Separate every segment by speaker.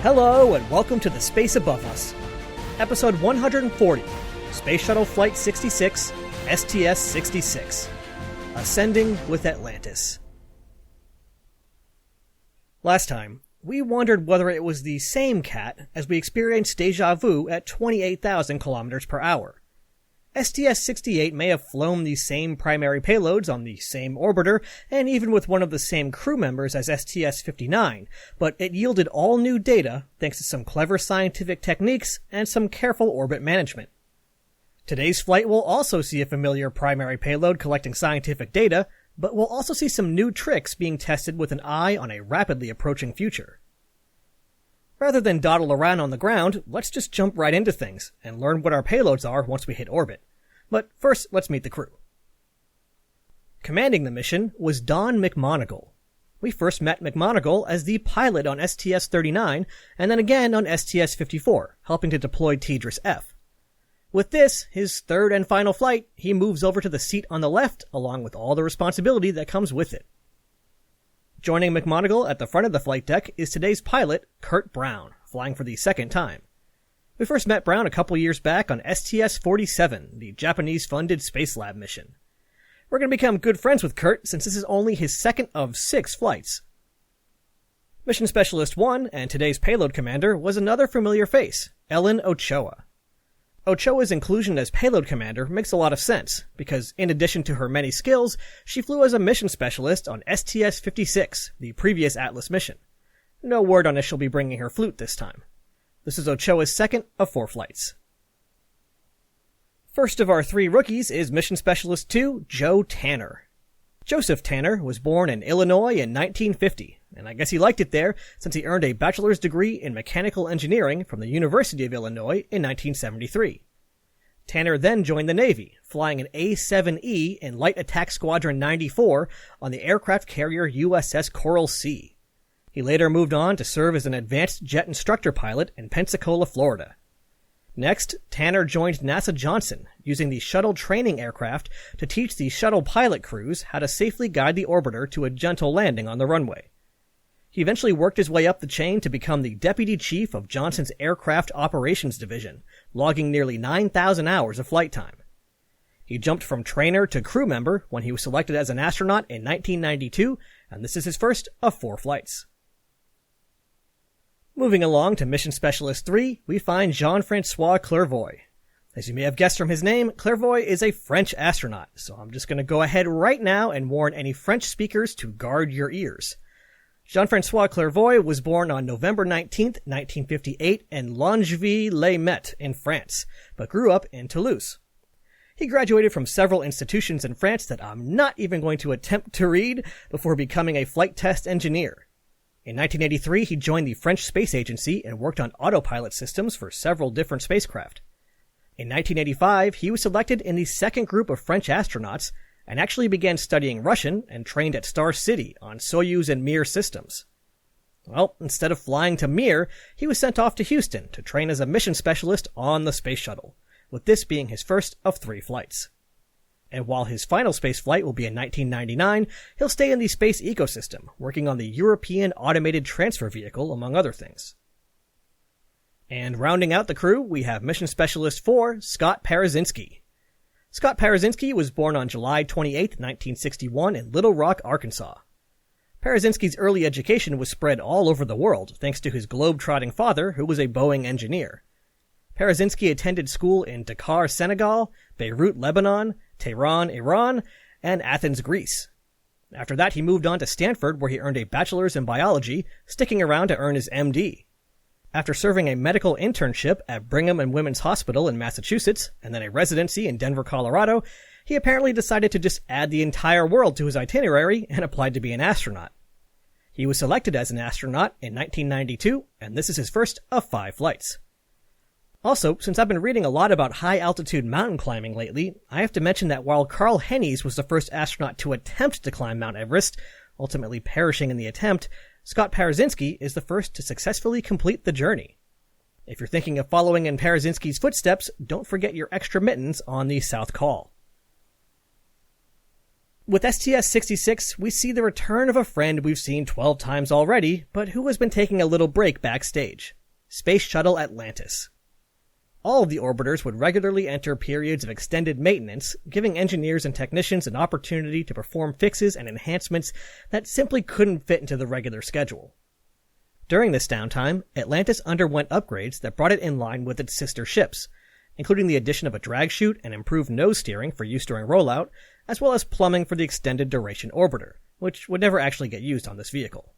Speaker 1: Hello and welcome to the Space Above Us, Episode 140, Space Shuttle Flight 66, STS-66, Ascending with Atlantis. Last time, we wondered whether it was the same cat as we experienced deja vu at 28,000 kilometers per hour. STS-68 may have flown the same primary payloads on the same orbiter, and even with one of the same crew members as STS-59, but it yielded all new data thanks to some clever scientific techniques and some careful orbit management. Today's flight will also see a familiar primary payload collecting scientific data, but we'll also see some new tricks being tested with an eye on a rapidly approaching future. Rather than dawdle around on the ground, let's just jump right into things and learn what our payloads are once we hit orbit. But first, let's meet the crew. Commanding the mission was Don McMonagle. We first met McMonagle as the pilot on STS-39 and then again on STS-54, helping to deploy TDRS-F. With this, his third and final flight, he moves over to the seat on the left along with all the responsibility that comes with it. Joining McMonagle at the front of the flight deck is today's pilot, Kurt Brown, flying for the second time. We first met Brown a couple years back on STS-47, the Japanese-funded Space Lab mission. We're going to become good friends with Kurt since this is only his second of 6 flights. Mission Specialist 1 and today's payload commander was another familiar face, Ellen Ochoa. Ochoa's inclusion as payload commander makes a lot of sense, because in addition to her many skills, she flew as a mission specialist on STS-56, the previous Atlas mission. No word on if she'll be bringing her flute this time. This is Ochoa's second of 4 flights. First of our 3 rookies is Mission Specialist 2, Joe Tanner. Joseph Tanner was born in Illinois in 1950, and I guess he liked it there since he earned a bachelor's degree in mechanical engineering from the University of Illinois in 1973. Tanner then joined the Navy, flying an A-7E in Light Attack Squadron 94 on the aircraft carrier USS Coral Sea. He later moved on to serve as an advanced jet instructor pilot in Pensacola, Florida. Next, Tanner joined NASA Johnson, using the Shuttle training aircraft to teach the Shuttle pilot crews how to safely guide the orbiter to a gentle landing on the runway. He eventually worked his way up the chain to become the Deputy Chief of Johnson's Aircraft Operations Division, logging nearly 9,000 hours of flight time. He jumped from trainer to crew member when he was selected as an astronaut in 1992, and this is his first of 4 flights. Moving along to Mission Specialist 3, we find Jean-Francois Clervoy. As you may have guessed from his name, Clervoy is a French astronaut, so I'm just going to go ahead right now and warn any French speakers to guard your ears. Jean-Francois Clervoy was born on November 19, 1958 in Longeville-les-Metz in France, but grew up in Toulouse. He graduated from several institutions in France that I'm not even going to attempt to read before becoming a flight test engineer. In 1983, he joined the French Space Agency and worked on autopilot systems for several different spacecraft. In 1985, he was selected in the second group of French astronauts and actually began studying Russian and trained at Star City on Soyuz and Mir systems. Well, instead of flying to Mir, he was sent off to Houston to train as a mission specialist on the Space Shuttle, with this being his first of 3 flights. And while his final space flight will be in 1999, he'll stay in the space ecosystem, working on the European Automated Transfer Vehicle, among other things. And rounding out the crew, we have Mission Specialist 4, Scott Parazynski. Scott Parazynski was born on July 28, 1961 in Little Rock, Arkansas. Parazynski's early education was spread all over the world, thanks to his globe-trotting father, who was a Boeing engineer. Parazynski attended school in Dakar, Senegal, Beirut, Lebanon, Tehran, Iran, and Athens, Greece. After that, he moved on to Stanford, where he earned a bachelor's in biology, sticking around to earn his MD. After serving a medical internship at Brigham and Women's Hospital in Massachusetts, and then a residency in Denver, Colorado, he apparently decided to just add the entire world to his itinerary and applied to be an astronaut. He was selected as an astronaut in 1992, and this is his first of 5 flights. Also, since I've been reading a lot about high-altitude mountain climbing lately, I have to mention that while Carl Hennies was the first astronaut to attempt to climb Mount Everest, ultimately perishing in the attempt, Scott Parazynski is the first to successfully complete the journey. If you're thinking of following in Parazynski's footsteps, don't forget your extra mittens on the South Col. With STS-66, we see the return of a friend we've seen 12 times already, but who has been taking a little break backstage. Space Shuttle Atlantis. All of the orbiters would regularly enter periods of extended maintenance, giving engineers and technicians an opportunity to perform fixes and enhancements that simply couldn't fit into the regular schedule. During this downtime, Atlantis underwent upgrades that brought it in line with its sister ships, including the addition of a drag chute and improved nose steering for use during rollout, as well as plumbing for the extended duration orbiter, which would never actually get used on this vehicle.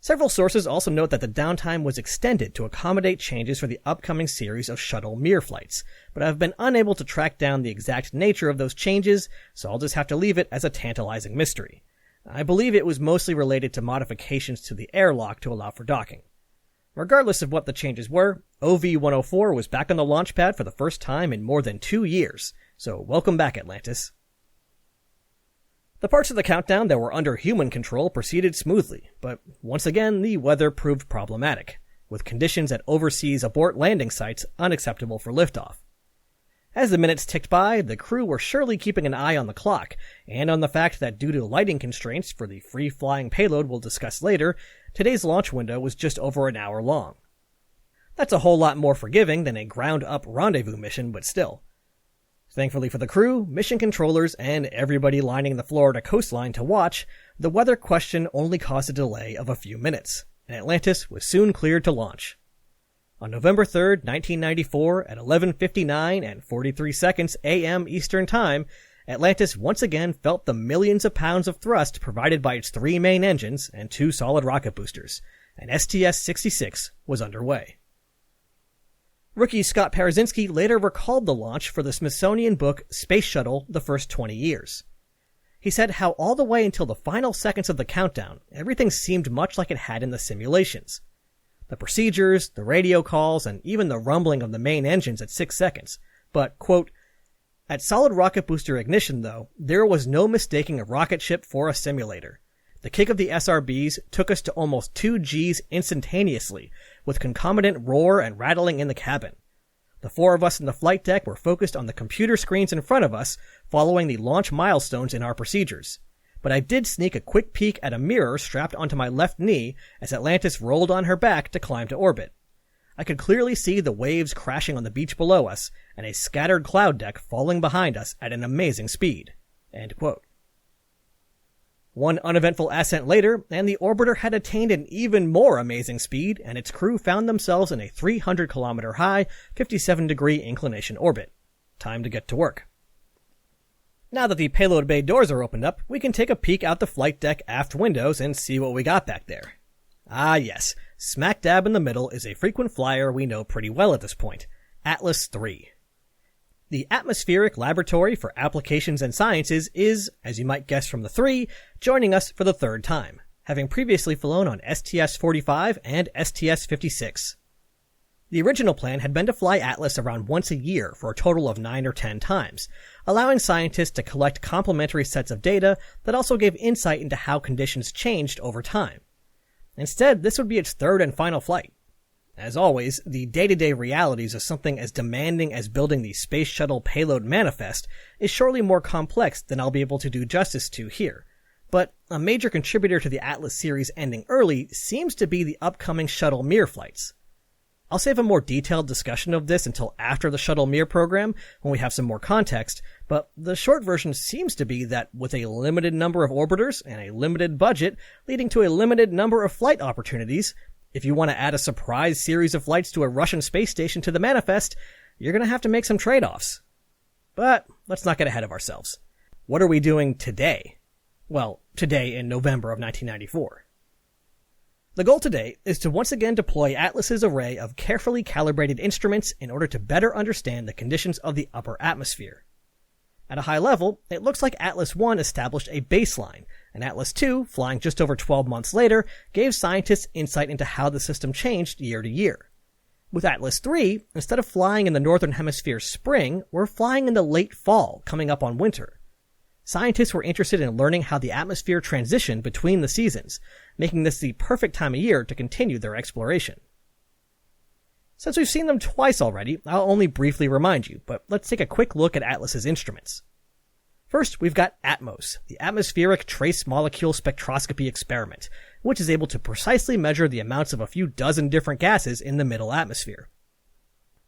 Speaker 1: Several sources also note that the downtime was extended to accommodate changes for the upcoming series of shuttle Mir flights, but I've been unable to track down the exact nature of those changes, so I'll just have to leave it as a tantalizing mystery. I believe it was mostly related to modifications to the airlock to allow for docking. Regardless of what the changes were, OV-104 was back on the launch pad for the first time in more than 2 years, so welcome back, Atlantis. The parts of the countdown that were under human control proceeded smoothly, but once again the weather proved problematic, with conditions at overseas abort landing sites unacceptable for liftoff. As the minutes ticked by, the crew were surely keeping an eye on the clock, and on the fact that due to lighting constraints for the free-flying payload we'll discuss later, today's launch window was just over an hour long. That's a whole lot more forgiving than a ground-up rendezvous mission, but still. Thankfully for the crew, mission controllers, and everybody lining the Florida coastline to watch, the weather question only caused a delay of a few minutes, and Atlantis was soon cleared to launch. On November 3, 1994, at 11:59 and 43 seconds a.m. Eastern Time, Atlantis once again felt the millions of pounds of thrust provided by its 3 main engines and 2 solid rocket boosters, and STS-66 was underway. Rookie Scott Parazynski later recalled the launch for the Smithsonian book Space Shuttle: The First 20 Years. He said how all the way until the final seconds of the countdown, everything seemed much like it had in the simulations. The procedures, the radio calls, and even the rumbling of the main engines at 6 seconds. But, quote, at solid rocket booster ignition, though, there was no mistaking a rocket ship for a simulator. The kick of the SRBs took us to almost 2 Gs instantaneously, with concomitant roar and rattling in the cabin. The 4 of us in the flight deck were focused on the computer screens in front of us, following the launch milestones in our procedures. But I did sneak a quick peek at a mirror strapped onto my left knee as Atlantis rolled on her back to climb to orbit. I could clearly see the waves crashing on the beach below us, and a scattered cloud deck falling behind us at an amazing speed. End quote. One uneventful ascent later, and the orbiter had attained an even more amazing speed, and its crew found themselves in a 300-kilometer high, 57-degree inclination orbit. Time to get to work. Now that the payload bay doors are opened up, we can take a peek out the flight deck aft windows and see what we got back there. Ah yes, smack dab in the middle is a frequent flyer we know pretty well at this point, Atlas III. The Atmospheric Laboratory for Applications and Sciences is, as you might guess from the 3, joining us for the 3rd time, having previously flown on STS-45 and STS-56. The original plan had been to fly Atlas around once a year for a total of 9 or 10 times, allowing scientists to collect complementary sets of data that also gave insight into how conditions changed over time. Instead, this would be its 3rd and final flight. As always, the day-to-day realities of something as demanding as building the Space Shuttle payload manifest is surely more complex than I'll be able to do justice to here. But a major contributor to the Atlas series ending early seems to be the upcoming Shuttle Mir flights. I'll save a more detailed discussion of this until after the Shuttle Mir program, when we have some more context, but the short version seems to be that with a limited number of orbiters and a limited budget leading to a limited number of flight opportunities, if you want to add a surprise series of flights to a Russian space station to the manifest, you're going to have to make some trade-offs. But let's not get ahead of ourselves. What are we doing today? Well, today in November of 1994. The goal today is to once again deploy Atlas's array of carefully calibrated instruments in order to better understand the conditions of the upper atmosphere. At a high level, it looks like Atlas I established a baseline, and Atlas II, flying just over 12 months later, gave scientists insight into how the system changed year to year. With Atlas III, instead of flying in the Northern Hemisphere spring, we're flying in the late fall, coming up on winter. Scientists were interested in learning how the atmosphere transitioned between the seasons, making this the perfect time of year to continue their exploration. Since we've seen them twice already, I'll only briefly remind you, but let's take a quick look at Atlas's instruments. First, we've got ATMOS, the Atmospheric Trace Molecule Spectroscopy Experiment, which is able to precisely measure the amounts of a few dozen different gases in the middle atmosphere.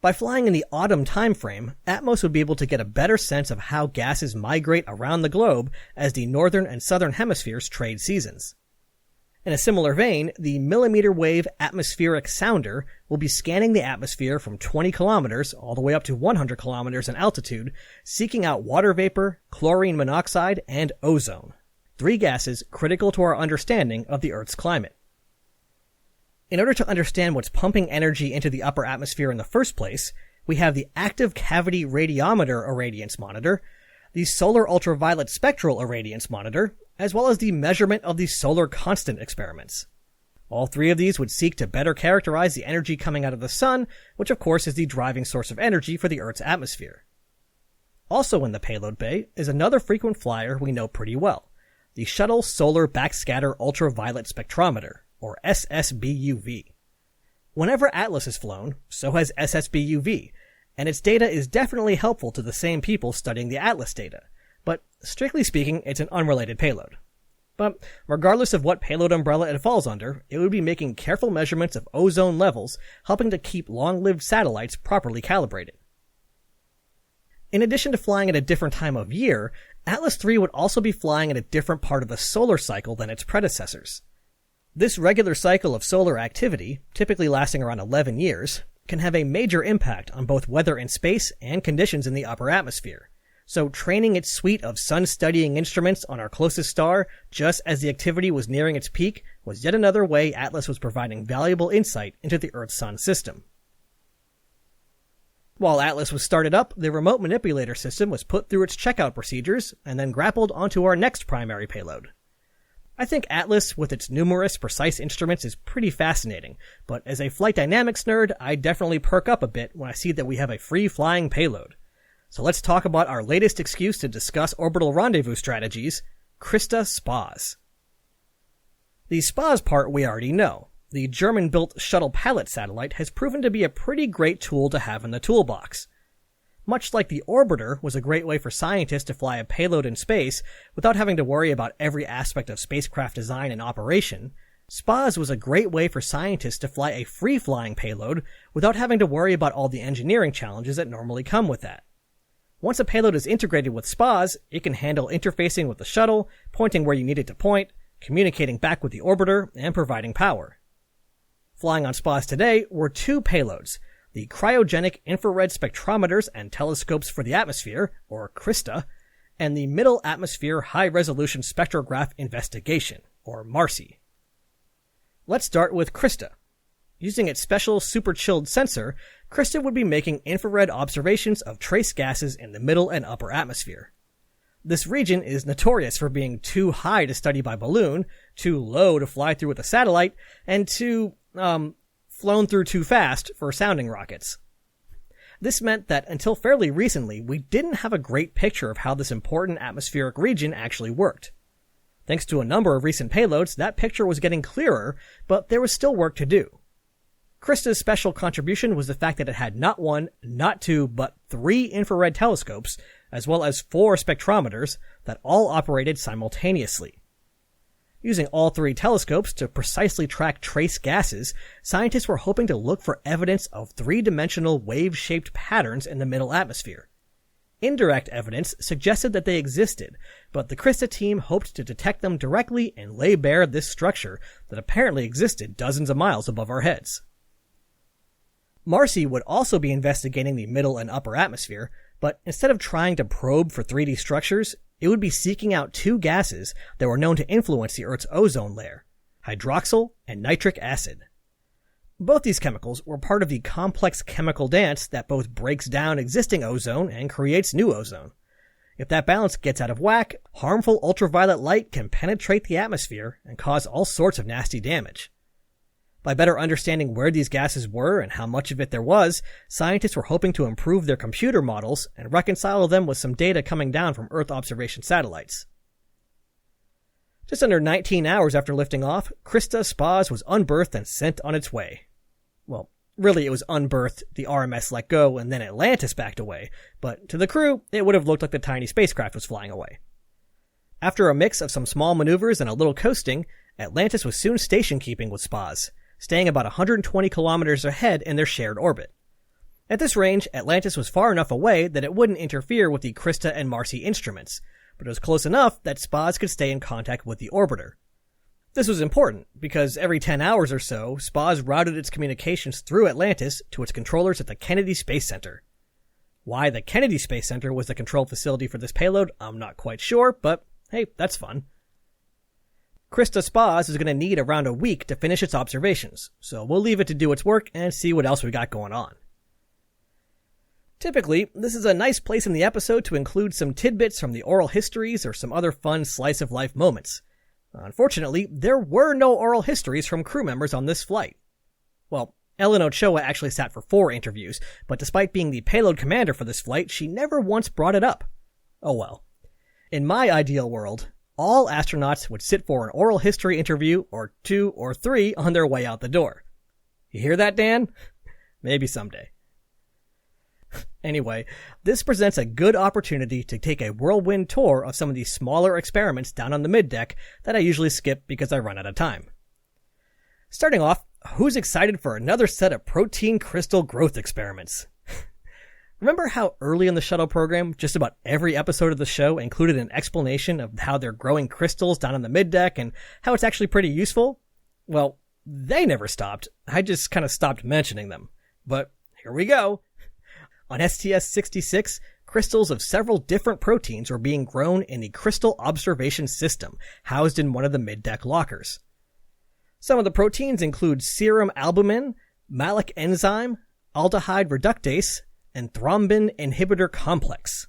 Speaker 1: By flying in the autumn time frame, ATMOS would be able to get a better sense of how gases migrate around the globe as the northern and southern hemispheres trade seasons. In a similar vein, the millimeter wave atmospheric sounder will be scanning the atmosphere from 20 kilometers all the way up to 100 kilometers in altitude, seeking out water vapor, chlorine monoxide, and ozone, 3 gases critical to our understanding of the Earth's climate. In order to understand what's pumping energy into the upper atmosphere in the first place, we have the Active Cavity Radiometer Irradiance Monitor, the Solar Ultraviolet Spectral Irradiance Monitor, as well as the measurement of the solar constant experiments. All 3 of these would seek to better characterize the energy coming out of the sun, which of course is the driving source of energy for the Earth's atmosphere. Also in the payload bay is another frequent flyer we know pretty well, the Shuttle Solar Backscatter Ultraviolet Spectrometer, or SSBUV. Whenever Atlas is flown, so has SSBUV, and its data is definitely helpful to the same people studying the Atlas data, but strictly speaking, it's an unrelated payload. But regardless of what payload umbrella it falls under, it would be making careful measurements of ozone levels, helping to keep long-lived satellites properly calibrated. In addition to flying at a different time of year, Atlas III would also be flying at a different part of the solar cycle than its predecessors. This regular cycle of solar activity, typically lasting around 11 years, can have a major impact on both weather in space and conditions in the upper atmosphere. So training its suite of sun-studying instruments on our closest star just as the activity was nearing its peak was yet another way Atlas was providing valuable insight into the Earth-Sun system. While Atlas was started up, the remote manipulator system was put through its checkout procedures and then grappled onto our next primary payload. I think Atlas, with its numerous precise instruments, is pretty fascinating, but as a flight dynamics nerd, I definitely perk up a bit when I see that we have a free-flying payload. So let's talk about our latest excuse to discuss orbital rendezvous strategies, Christa SPAS. The SPAS part we already know. The German-built Shuttle Pallet satellite has proven to be a pretty great tool to have in the toolbox. Much like the Orbiter was a great way for scientists to fly a payload in space without having to worry about every aspect of spacecraft design and operation, SPAS was a great way for scientists to fly a free-flying payload without having to worry about all the engineering challenges that normally come with that. Once a payload is integrated with SPAS, it can handle interfacing with the shuttle, pointing where you need it to point, communicating back with the orbiter, and providing power. Flying on SPAS today were 2 payloads, the Cryogenic Infrared Spectrometers and Telescopes for the Atmosphere, or CRISTA, and the Middle Atmosphere High-Resolution Spectrograph Investigation, or Marsy. Let's start with CRISTA. Using its special super-chilled sensor, CRISTA would be making infrared observations of trace gases in the middle and upper atmosphere. This region is notorious for being too high to study by balloon, too low to fly through with a satellite, and too, flown through too fast for sounding rockets. This meant that until fairly recently, we didn't have a great picture of how this important atmospheric region actually worked. Thanks to a number of recent payloads, that picture was getting clearer, but there was still work to do. CRISTA's special contribution was the fact that it had not 1, not 2, but 3 infrared telescopes, as well as 4 spectrometers that all operated simultaneously. Using all 3 telescopes to precisely track trace gases, scientists were hoping to look for evidence of 3-dimensional wave-shaped patterns in the middle atmosphere. Indirect evidence suggested that they existed, but the CRISTA team hoped to detect them directly and lay bare this structure that apparently existed dozens of miles above our heads. Marsy would also be investigating the middle and upper atmosphere, but instead of trying to probe for 3D structures, it would be seeking out 2 gases that were known to influence the Earth's ozone layer, hydroxyl and nitric acid. Both these chemicals were part of the complex chemical dance that both breaks down existing ozone and creates new ozone. If that balance gets out of whack, harmful ultraviolet light can penetrate the atmosphere and cause all sorts of nasty damage. By better understanding where these gases were and how much of it there was, scientists were hoping to improve their computer models and reconcile them with some data coming down from Earth observation satellites. Just under 19 hours after lifting off, CRISTA SPAS was unberthed and sent on its way. Well, Really, it was unberthed, the RMS let go, and then Atlantis backed away, but to the crew, it would have looked like the tiny spacecraft was flying away. After a mix of some small maneuvers and a little coasting, Atlantis was soon station-keeping with SPAs, staying about 120 kilometers ahead in their shared orbit. At this range, Atlantis was far enough away that it wouldn't interfere with the Krista and Marsy instruments, but it was close enough that SPAs could stay in contact with the orbiter. This was important, because every 10 hours or so, SPAs routed its communications through Atlantis to its controllers at the Kennedy Space Center. Why the Kennedy Space Center was the control facility for this payload, I'm not quite sure, but hey, that's fun. Krista SPAs is going to need around a week to finish its observations, so we'll leave it to do its work and see what else we got going on. Typically, this is a nice place in the episode to include some tidbits from the oral histories or some other fun slice-of-life moments. Unfortunately, there were no oral histories from crew members on this flight. Well, Ellen Ochoa actually sat for 4 interviews, but despite being the payload commander for this flight, she never once brought it up. Oh well. In my ideal world, all astronauts would sit for an oral history interview or 2 or 3 on their way out the door. You hear that, Dan? Maybe someday. Anyway, this presents a good opportunity to take a whirlwind tour of some of these smaller experiments down on the middeck that I usually skip because I run out of time. Starting off, who's excited for another set of protein crystal growth experiments? Remember how early in the Shuttle program, just about every episode of the show included an explanation of how they're growing crystals down on the middeck and how it's actually pretty useful? Well, they never stopped. I just kind of stopped mentioning them. But here we go. On STS-66, crystals of several different proteins were being grown in the Crystal Observation System, housed in one of the middeck lockers. Some of the proteins include serum albumin, malic enzyme, aldehyde reductase, and thrombin inhibitor complex.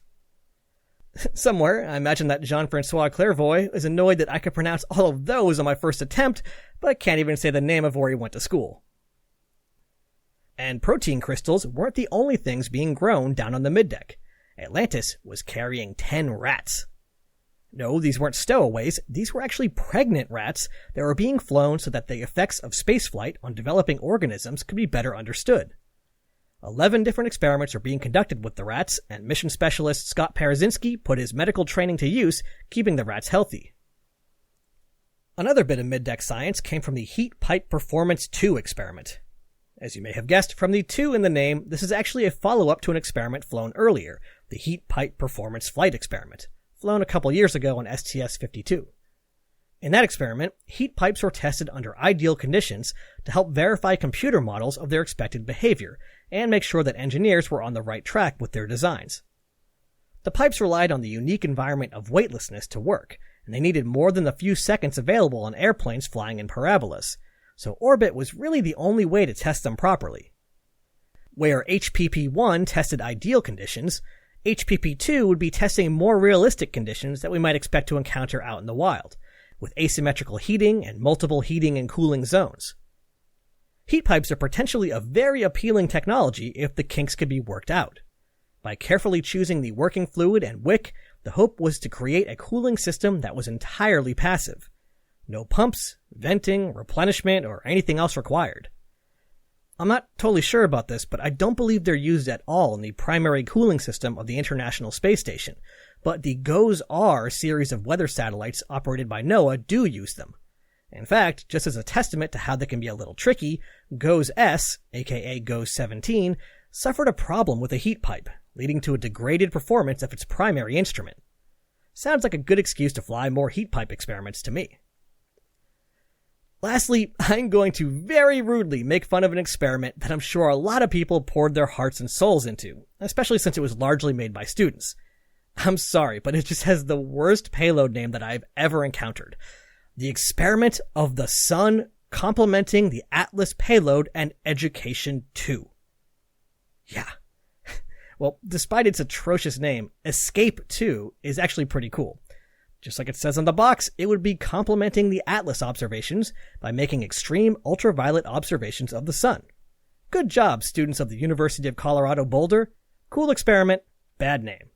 Speaker 1: Somewhere, I imagine that Jean-Francois Clervoy is annoyed that I could pronounce all of those on my first attempt, but can't even say the name of where he went to school. And protein crystals weren't the only things being grown down on the middeck. Atlantis was carrying 10 rats. No, these weren't stowaways. These were actually pregnant rats that were being flown so that the effects of spaceflight on developing organisms could be better understood. 11 different experiments are being conducted with the rats, and mission specialist Scott Parazynski put his medical training to use, keeping the rats healthy. Another bit of middeck science came from the Heat Pipe Performance 2 experiment. As you may have guessed from the 2 in the name, this is actually a follow-up to an experiment flown earlier, the Heat Pipe Performance Flight Experiment, flown a couple years ago on STS-52. In that experiment, heat pipes were tested under ideal conditions to help verify computer models of their expected behavior and make sure that engineers were on the right track with their designs. The pipes relied on the unique environment of weightlessness to work, and they needed more than the few seconds available on airplanes flying in parabolas, so orbit was really the only way to test them properly. Where HPP-1 tested ideal conditions, HPP-2 would be testing more realistic conditions that we might expect to encounter out in the wild, with asymmetrical heating and multiple heating and cooling zones. Heat pipes are potentially a very appealing technology if the kinks could be worked out. By carefully choosing the working fluid and wick, the hope was to create a cooling system that was entirely passive. No pumps, venting, replenishment, or anything else required. I'm not totally sure about this, but I don't believe they're used at all in the primary cooling system of the International Space Station, but the GOES-R series of weather satellites operated by NOAA do use them. In fact, just as a testament to how they can be a little tricky, GOES-S, aka GOES-17, suffered a problem with a heat pipe, leading to a degraded performance of its primary instrument. Sounds like a good excuse to fly more heat pipe experiments to me. Lastly, I'm going to very rudely make fun of an experiment that I'm sure a lot of people poured their hearts and souls into, especially since it was largely made by students. I'm sorry, but it just has the worst payload name that I've ever encountered. The Experiment of the Sun Complementing the Atlas Payload and Education 2. Yeah. Well, despite its atrocious name, Escape 2 is actually pretty cool. Just like it says on the box, it would be complementing the Atlas observations by making extreme ultraviolet observations of the sun. Good job, students of the University of Colorado Boulder. Cool experiment, bad name.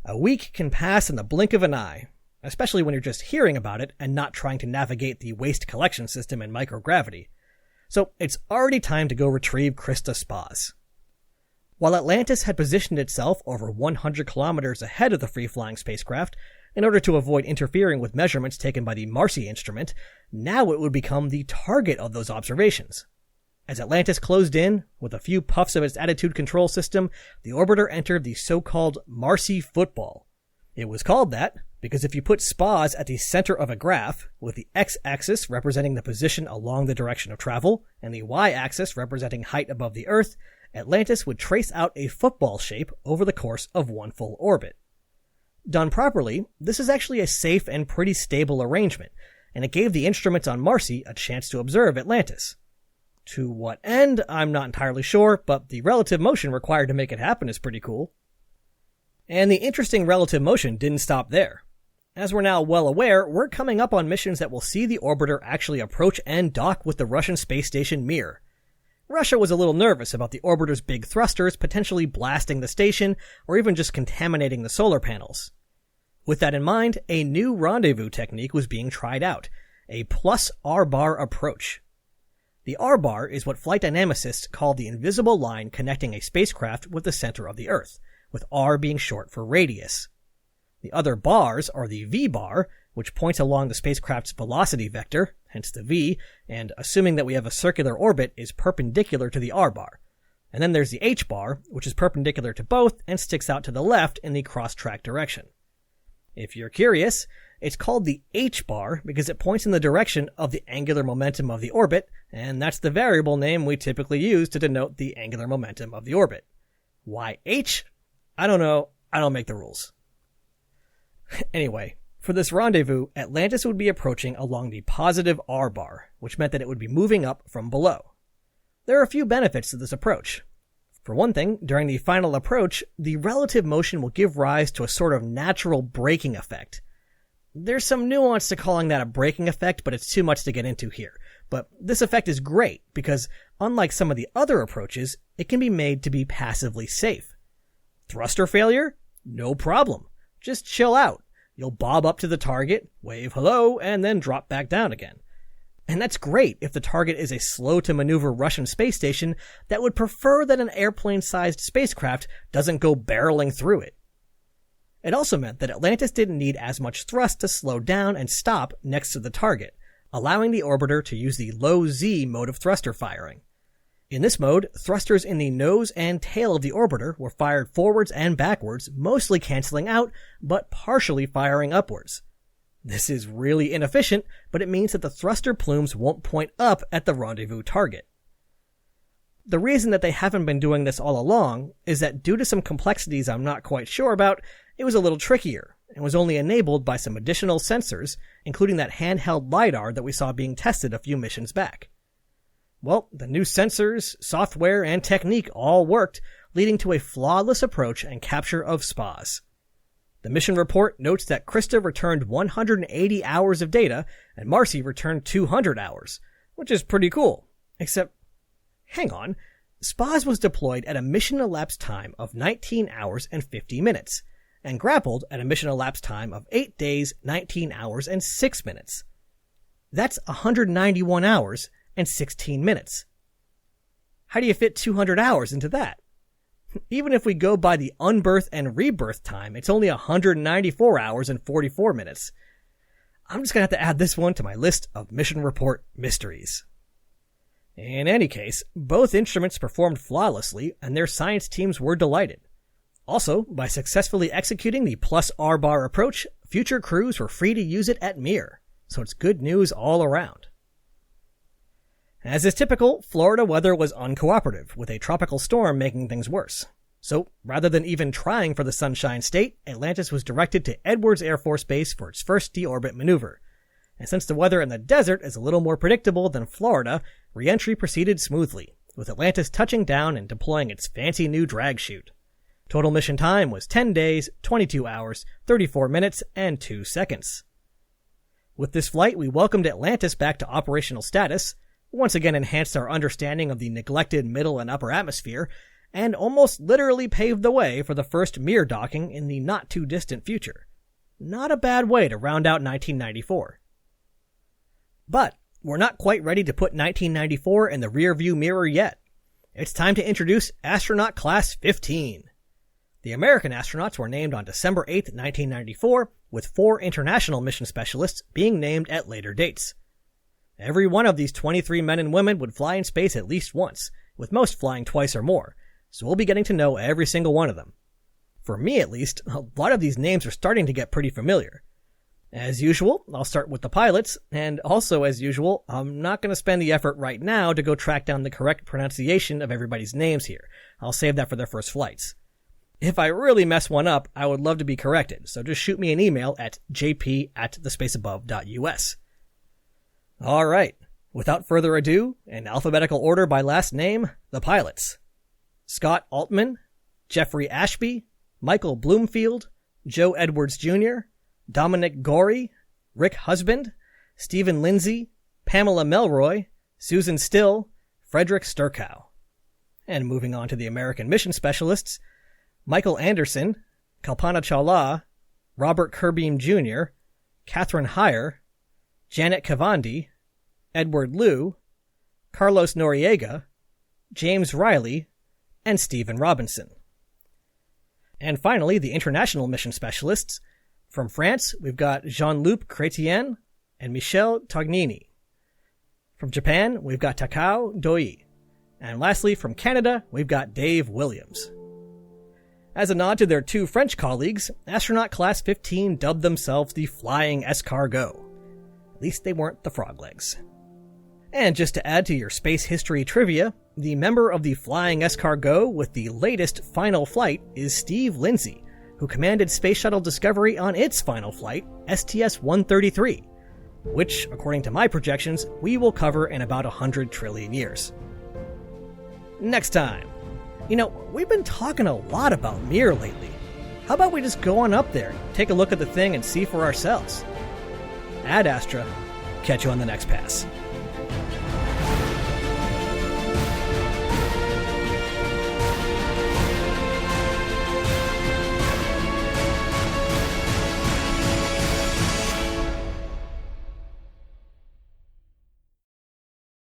Speaker 1: A week can pass in the blink of an eye, especially when you're just hearing about it and not trying to navigate the waste collection system in microgravity. So it's already time to go retrieve Krista Spaz. While Atlantis had positioned itself over 100 kilometers ahead of the free-flying spacecraft in order to avoid interfering with measurements taken by the Marsy instrument, now it would become the target of those observations. As Atlantis closed in, with a few puffs of its attitude control system, the orbiter entered the so-called Marsy Football. It was called that because if you put Spaz at the center of a graph, with the x-axis representing the position along the direction of travel, and the y-axis representing height above the Earth, Atlantis would trace out a football shape over the course of one full orbit. Done properly, this is actually a safe and pretty stable arrangement, and it gave the instruments on Marsy a chance to observe Atlantis. To what end, I'm not entirely sure, but the relative motion required to make it happen is pretty cool. And the interesting relative motion didn't stop there. As we're now well aware, we're coming up on missions that will see the orbiter actually approach and dock with the Russian space station Mir. Russia was a little nervous about the orbiter's big thrusters potentially blasting the station or even just contaminating the solar panels. With that in mind, a new rendezvous technique was being tried out, a plus R-bar approach. The R-bar is what flight dynamicists call the invisible line connecting a spacecraft with the center of the Earth, with R being short for radius. The other bars are the V-bar, which points along the spacecraft's velocity vector, hence the V, and assuming that we have a circular orbit, is perpendicular to the R-bar. And then there's the H-bar, which is perpendicular to both and sticks out to the left in the cross-track direction. If you're curious, it's called the H-bar because it points in the direction of the angular momentum of the orbit, and that's the variable name we typically use to denote the angular momentum of the orbit. Why H? I don't know. I don't make the rules. Anyway, for this rendezvous, Atlantis would be approaching along the positive R-bar, which meant that it would be moving up from below. There are a few benefits to this approach. For one thing, during the final approach, the relative motion will give rise to a sort of natural braking effect. There's some nuance to calling that a braking effect, but it's too much to get into here. But this effect is great because, unlike some of the other approaches, it can be made to be passively safe. Thruster failure? No problem. Just chill out. You'll bob up to the target, wave hello, and then drop back down again. And that's great if the target is a slow-to-maneuver Russian space station that would prefer that an airplane-sized spacecraft doesn't go barreling through it. It also meant that Atlantis didn't need as much thrust to slow down and stop next to the target, allowing the orbiter to use the low Z mode of thruster firing. In this mode, thrusters in the nose and tail of the orbiter were fired forwards and backwards, mostly canceling out, but partially firing upwards. This is really inefficient, but it means that the thruster plumes won't point up at the rendezvous target. The reason that they haven't been doing this all along is that due to some complexities I'm not quite sure about, it was a little trickier, and was only enabled by some additional sensors, including that handheld LiDAR that we saw being tested a few missions back. Well, the new sensors, software, and technique all worked, leading to a flawless approach and capture of Spaz. The mission report notes that Krista returned 180 hours of data, and Marsy returned 200 hours, which is pretty cool. Except, hang on, Spaz was deployed at a mission elapsed time of 19 hours and 50 minutes, and grappled at a mission elapsed time of 8 days, 19 hours, and 6 minutes. That's 191 hours and 16 minutes. How do you fit 200 hours into that? Even if we go by the unbirth and rebirth time, it's only 194 hours and 44 minutes. I'm just going to have to add this one to my list of mission report mysteries. In any case, both instruments performed flawlessly, and their science teams were delighted. Also, by successfully executing the plus R-bar approach, future crews were free to use it at Mir, so it's good news all around. As is typical, Florida weather was uncooperative, with a tropical storm making things worse. So, rather than even trying for the Sunshine State, Atlantis was directed to Edwards Air Force Base for its first deorbit maneuver. And since the weather in the desert is a little more predictable than Florida, re-entry proceeded smoothly, with Atlantis touching down and deploying its fancy new drag chute. Total mission time was 10 days, 22 hours, 34 minutes, and 2 seconds. With this flight, we welcomed Atlantis back to operational status, once again enhanced our understanding of the neglected middle and upper atmosphere, and almost literally paved the way for the first Mir docking in the not-too-distant future. Not a bad way to round out 1994. But we're not quite ready to put 1994 in the rearview mirror yet. It's time to introduce Astronaut Class 15. The American astronauts were named on December 8, 1994, with 4 international mission specialists being named at later dates. Every one of these 23 men and women would fly in space at least once, with most flying twice or more, so we'll be getting to know every single one of them. For me at least, a lot of these names are starting to get pretty familiar. As usual, I'll start with the pilots, and also as usual, I'm not going to spend the effort right now to go track down the correct pronunciation of everybody's names here. I'll save that for their first flights. If I really mess one up, I would love to be corrected, so just shoot me an email at jp@thespaceabove.us. Alright, without further ado, in alphabetical order by last name, the pilots. Scott Altman, Jeffrey Ashby, Michael Bloomfield, Joe Edwards Jr., Dominic Gorey, Rick Husband, Stephen Lindsay, Pamela Melroy, Susan Still, Frederick Sturkow. And moving on to the American mission specialists, Michael Anderson, Kalpana Chawla, Robert Kerbeam Jr., Catherine Heyer, Janet Kavandi, Edward Liu, Carlos Noriega, James Riley, and Stephen Robinson. And finally, the international mission specialists. From France, we've got Jean-Luc Chrétien and Michel Tognini. From Japan, we've got Takao Doi. And lastly, from Canada, we've got Dave Williams. As a nod to their 2 French colleagues, Astronaut Class 15 dubbed themselves the Flying Escargot. At least they weren't the frog legs. And just to add to your space history trivia, the member of the Flying Escargot with the latest final flight is Steve Lindsay, who commanded Space Shuttle Discovery on its final flight, STS-133, which, according to my projections, we will cover in about 100 trillion years. Next time. We've been talking a lot about Mir lately. How about we just go on up there, take a look at the thing, and see for ourselves? Ad Astra. Catch you on the next pass.